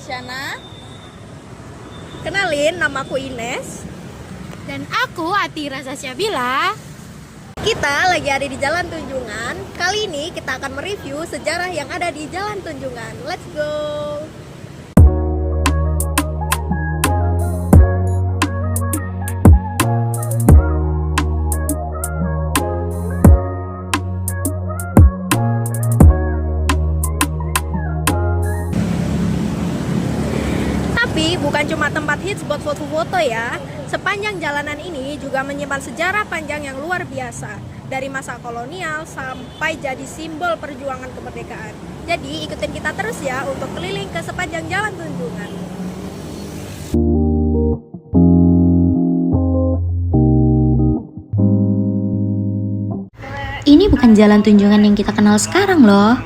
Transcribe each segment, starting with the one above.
Isyana. Kenalin, namaku Ines. Dan aku Atira Sasyabila. Kita lagi ada di Jalan Tunjungan. Kali ini kita akan mereview sejarah yang ada di Jalan Tunjungan. Let's go! Tapi bukan cuma tempat hits buat foto-foto ya. Sepanjang jalanan ini juga menyimpan sejarah panjang yang luar biasa. Dari masa kolonial sampai jadi simbol perjuangan kemerdekaan. Jadi ikutin kita terus ya untuk keliling ke sepanjang Jalan Tunjungan. Ini bukan jalan Tunjungan yang kita kenal sekarang loh.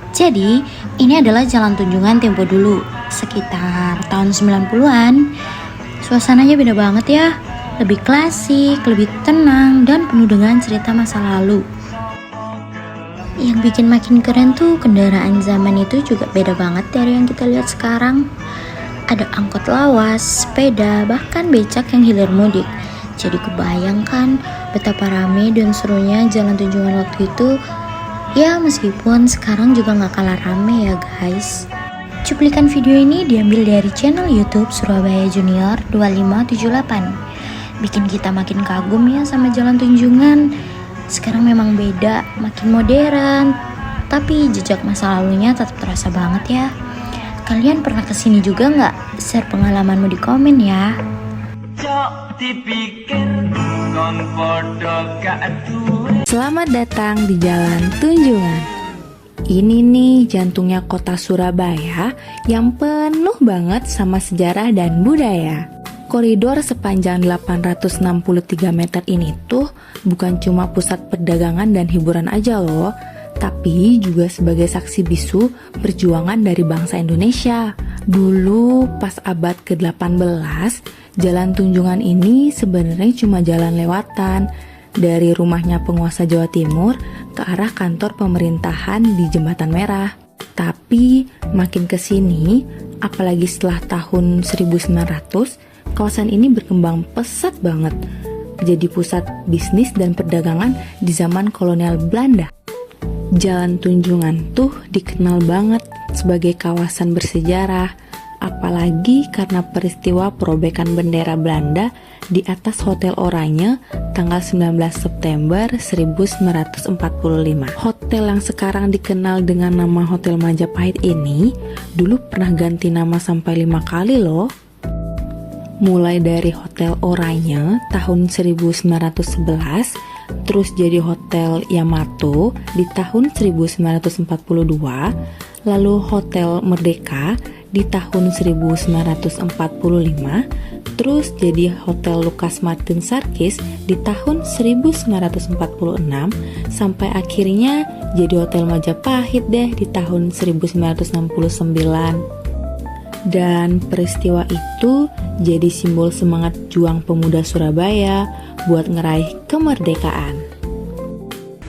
Jadi, ini adalah jalan Tunjungan tempo dulu, sekitar tahun 90-an. Suasananya beda banget ya, lebih klasik, lebih tenang, dan penuh dengan cerita masa lalu. Yang bikin makin keren tuh kendaraan zaman itu juga beda banget dari yang kita lihat sekarang. Ada angkot lawas, sepeda, bahkan becak yang hilir mudik. Jadi kebayangkan betapa rame dan serunya jalan Tunjungan waktu itu. Ya meskipun sekarang juga gak kalah rame ya guys. Cuplikan video ini diambil dari channel YouTube Surabaya Junior 2578. Bikin kita makin kagum ya sama Jalan Tunjungan. Sekarang memang beda, makin modern, tapi jejak masa lalunya tetap terasa banget ya. Kalian pernah kesini juga nggak? Share pengalamanmu di komen ya. Selamat datang di Jalan Tunjungan. Ini nih jantungnya kota Surabaya yang penuh banget sama sejarah dan budaya. Koridor sepanjang 863 meter ini tuh bukan cuma pusat perdagangan dan hiburan aja loh, tapi juga sebagai saksi bisu perjuangan dari bangsa Indonesia. Dulu pas abad ke-18, Jalan Tunjungan ini sebenarnya cuma jalan lewatan dari rumahnya penguasa Jawa Timur ke arah kantor pemerintahan di Jembatan Merah. Tapi makin kesini, apalagi setelah tahun 1900, kawasan ini berkembang pesat banget. Jadi pusat bisnis dan perdagangan di zaman kolonial Belanda. Jalan Tunjungan tuh dikenal banget sebagai kawasan bersejarah, apalagi karena peristiwa perobekan bendera Belanda di atas Hotel Oranye tanggal 19 September 1945. Hotel yang sekarang dikenal dengan nama Hotel Majapahit ini dulu pernah ganti nama sampai 5 kali loh. Mulai dari Hotel Oranye tahun 1911, terus jadi Hotel Yamato di tahun 1942, lalu Hotel Merdeka di tahun 1945, terus jadi Hotel Lucas Martin Sarkis di tahun 1946, sampai akhirnya jadi Hotel Majapahit deh di tahun 1969. Dan peristiwa itu jadi simbol semangat juang pemuda Surabaya buat ngeraih kemerdekaan.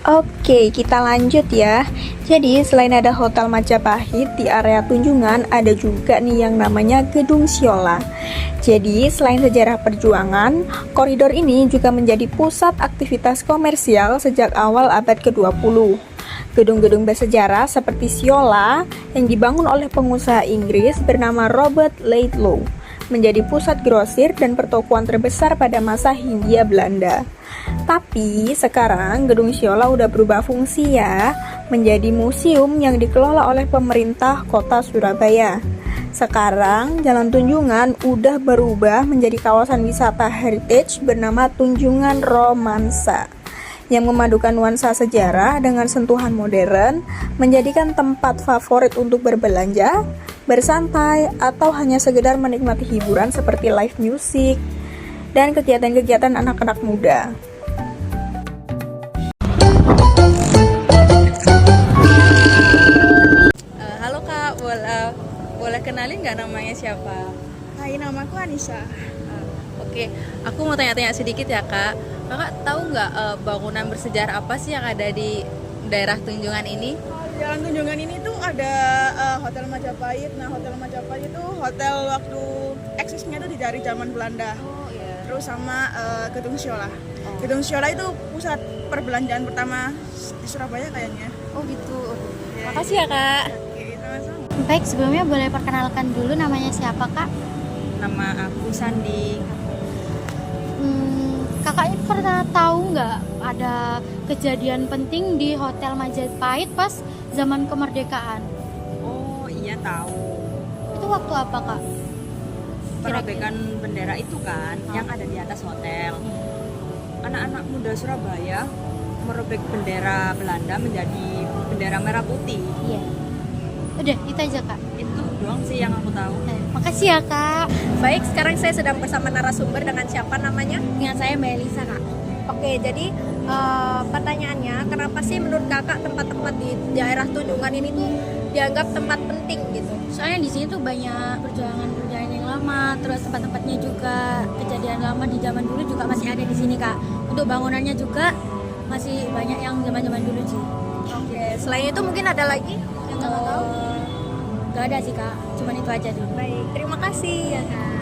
Oke, kita lanjut ya. Jadi selain ada Hotel Majapahit, di area Tunjungan ada juga nih yang namanya Gedung Siola. Jadi selain sejarah perjuangan, koridor ini juga menjadi pusat aktivitas komersial sejak awal abad ke-20. Gedung-gedung bersejarah seperti Siola yang dibangun oleh pengusaha Inggris bernama Robert Laidlaw menjadi pusat grosir dan pertokoan terbesar pada masa Hindia Belanda. Tapi sekarang gedung Siola udah berubah fungsi ya, menjadi museum yang dikelola oleh pemerintah kota Surabaya. Sekarang Jalan Tunjungan udah berubah menjadi kawasan wisata heritage bernama Tunjungan Romansa, yang memadukan nuansa sejarah dengan sentuhan modern, menjadikan tempat favorit untuk berbelanja, bersantai, atau hanya sekedar menikmati hiburan seperti live music dan kegiatan-kegiatan anak-anak muda. Halo Kak, boleh kenalin nggak namanya siapa? Hai, namaku Anissa. Oke, aku mau tanya-tanya sedikit ya Kak. Kakak tahu nggak bangunan bersejarah apa sih yang ada di daerah Tunjungan ini? Jalan Tunjungan ini tuh ada Hotel Majapahit. Nah, Hotel Majapahit itu hotel waktu eksisnya itu dari zaman Belanda. Oh iya. Terus sama Gedung Siola. Gedung Siola itu pusat perbelanjaan pertama di Surabaya kayaknya. Oh gitu. Ya, Makasih ya kak. Oke, sama-sama. Baik, sebelumnya boleh perkenalkan dulu namanya siapa kak? Nama aku Sandi. Kakaknya pernah tahu nggak ada kejadian penting di Hotel Majapahit pas zaman kemerdekaan? Oh iya tahu. Itu waktu apa kak? Perobekan bendera itu kan yang ada di atas hotel. Anak-anak muda Surabaya merobek bendera Belanda menjadi bendera merah putih. Iya. Udah, itu aja kak. Itu doang sih yang aku tahu. Makasih ya kak. Baik, sekarang saya sedang bersama narasumber dengan siapa namanya? Dengan saya Mbak Elisa kak. Oke, jadi pertanyaannya, kenapa sih menurut kakak tempat-tempat di daerah Tunjungan ini tuh dianggap tempat penting gitu? Soalnya di sini tuh banyak perjuangan-perjuangan yang lama, terus tempat-tempatnya juga kejadian lama di zaman dulu juga masih ada di sini kak. Untuk bangunannya juga masih banyak yang zaman-zaman dulu sih. Oke, selain itu mungkin ada lagi yang kakak tahu? Gak ada sih kak, cuman itu aja dulu. Baik, terima kasih. Iya kak.